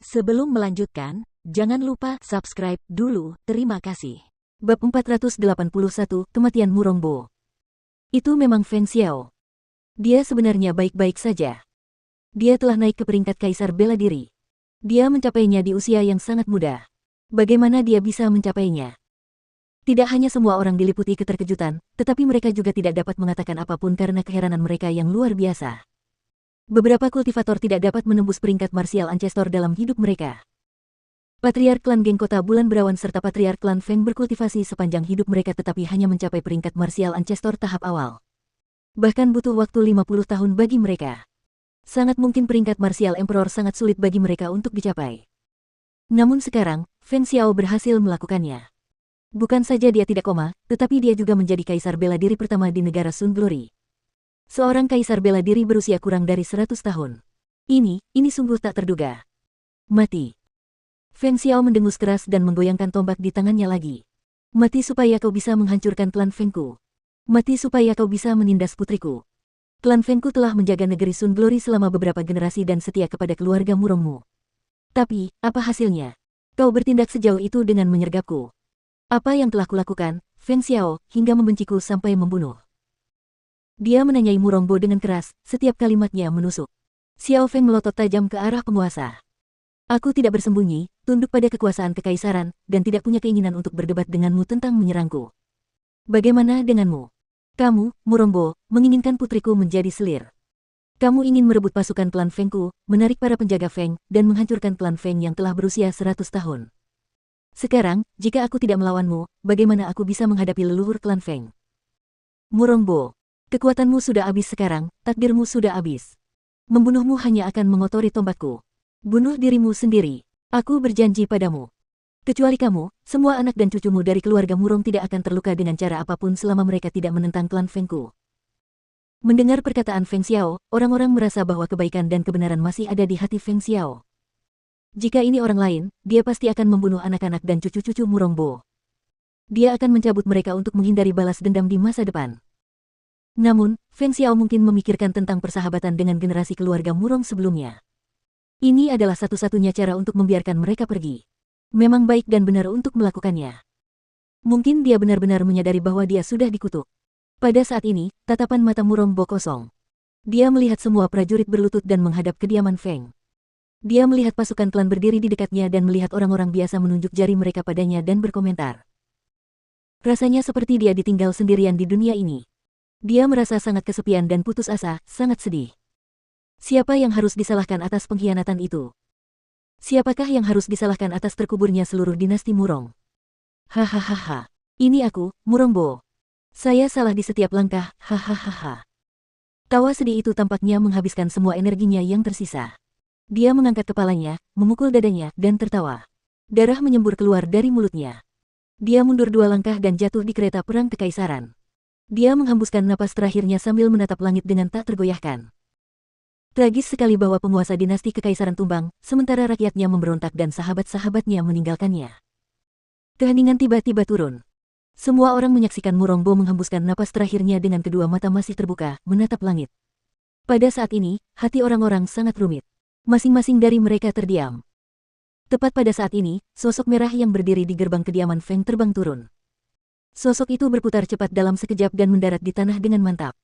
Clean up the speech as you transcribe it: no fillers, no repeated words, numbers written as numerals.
Sebelum melanjutkan, jangan lupa subscribe dulu, terima kasih. Bab 481, Kematian Murongbo. Itu memang Feng Xiao. Dia sebenarnya baik-baik saja. Dia telah naik ke peringkat kaisar bela diri. Dia mencapainya di usia yang sangat muda. Bagaimana dia bisa mencapainya? Tidak hanya semua orang diliputi keterkejutan, tetapi mereka juga tidak dapat mengatakan apapun karena keheranan mereka yang luar biasa. Beberapa kultivator tidak dapat menembus peringkat martial ancestor dalam hidup mereka. Patriark klan geng kota bulan berawan serta patriark klan Feng berkultivasi sepanjang hidup mereka tetapi hanya mencapai peringkat martial ancestor tahap awal. Bahkan butuh waktu 50 tahun bagi mereka. Sangat mungkin peringkat martial emperor sangat sulit bagi mereka untuk dicapai. Namun sekarang, Feng Xiao berhasil melakukannya. Bukan saja dia tidak koma, tetapi dia juga menjadi kaisar bela diri pertama di negara Sun Glory. Seorang kaisar bela diri berusia kurang dari 100 tahun. Ini sungguh tak terduga. Mati. Feng Xiao mendengus keras dan menggoyangkan tombak di tangannya lagi. Mati supaya kau bisa menghancurkan klan Fengku. Mati supaya kau bisa menindas putriku. Klan Fengku telah menjaga negeri Sun Glory selama beberapa generasi dan setia kepada keluarga Murongmu. Tapi, apa hasilnya? Kau bertindak sejauh itu dengan menyergapku. Apa yang telah kulakukan, Feng Xiao, hingga membenciku sampai membunuh? Dia menanyai Murongbo dengan keras, setiap kalimatnya menusuk. Xiao Feng melotot tajam ke arah penguasa. Aku tidak bersembunyi, tunduk pada kekuasaan kekaisaran, dan tidak punya keinginan untuk berdebat denganmu tentang menyerangku. Bagaimana denganmu? Kamu, Murongbo, menginginkan putriku menjadi selir. Kamu ingin merebut pasukan klan Fengku, menarik para penjaga Feng, dan menghancurkan klan Feng yang telah berusia 100 tahun. Sekarang, jika aku tidak melawanmu, bagaimana aku bisa menghadapi leluhur klan Feng? Murongbo, kekuatanmu sudah habis sekarang, takdirmu sudah habis. Membunuhmu hanya akan mengotori tombakku. Bunuh dirimu sendiri. Aku berjanji padamu. Kecuali kamu, semua anak dan cucumu dari keluarga Murong tidak akan terluka dengan cara apapun selama mereka tidak menentang klan Fengku. Mendengar perkataan Feng Xiao, orang-orang merasa bahwa kebaikan dan kebenaran masih ada di hati Feng Xiao. Jika ini orang lain, dia pasti akan membunuh anak-anak dan cucu-cucu Murongbo. Dia akan mencabut mereka untuk menghindari balas dendam di masa depan. Namun, Feng Xiao mungkin memikirkan tentang persahabatan dengan generasi keluarga Murong sebelumnya. Ini adalah satu-satunya cara untuk membiarkan mereka pergi. Memang baik dan benar untuk melakukannya. Mungkin dia benar-benar menyadari bahwa dia sudah dikutuk. Pada saat ini, tatapan mata Murongbo kosong. Dia melihat semua prajurit berlutut dan menghadap kediaman Feng. Dia melihat pasukan klan berdiri di dekatnya dan melihat orang-orang biasa menunjuk jari mereka padanya dan berkomentar. Rasanya seperti dia ditinggal sendirian di dunia ini. Dia merasa sangat kesepian dan putus asa, sangat sedih. Siapa yang harus disalahkan atas pengkhianatan itu? Siapakah yang harus disalahkan atas terkuburnya seluruh dinasti Murong? Hahaha. Ini aku, Murongbo. Saya salah di setiap langkah, hahaha. Tawa sedih itu tampaknya menghabiskan semua energinya yang tersisa. Dia mengangkat kepalanya, memukul dadanya, dan tertawa. Darah menyembur keluar dari mulutnya. Dia mundur 2 langkah dan jatuh di kereta perang kekaisaran. Dia menghembuskan napas terakhirnya sambil menatap langit dengan tak tergoyahkan. Tragis sekali bahwa penguasa dinasti kekaisaran tumbang, sementara rakyatnya memberontak dan sahabat-sahabatnya meninggalkannya. Keheningan tiba-tiba turun. Semua orang menyaksikan Murongbo menghembuskan napas terakhirnya dengan kedua mata masih terbuka, menatap langit. Pada saat ini, hati orang-orang sangat rumit. Masing-masing dari mereka terdiam. Tepat pada saat ini, sosok merah yang berdiri di gerbang kediaman Feng terbang turun. Sosok itu berputar cepat dalam sekejap dan mendarat di tanah dengan mantap.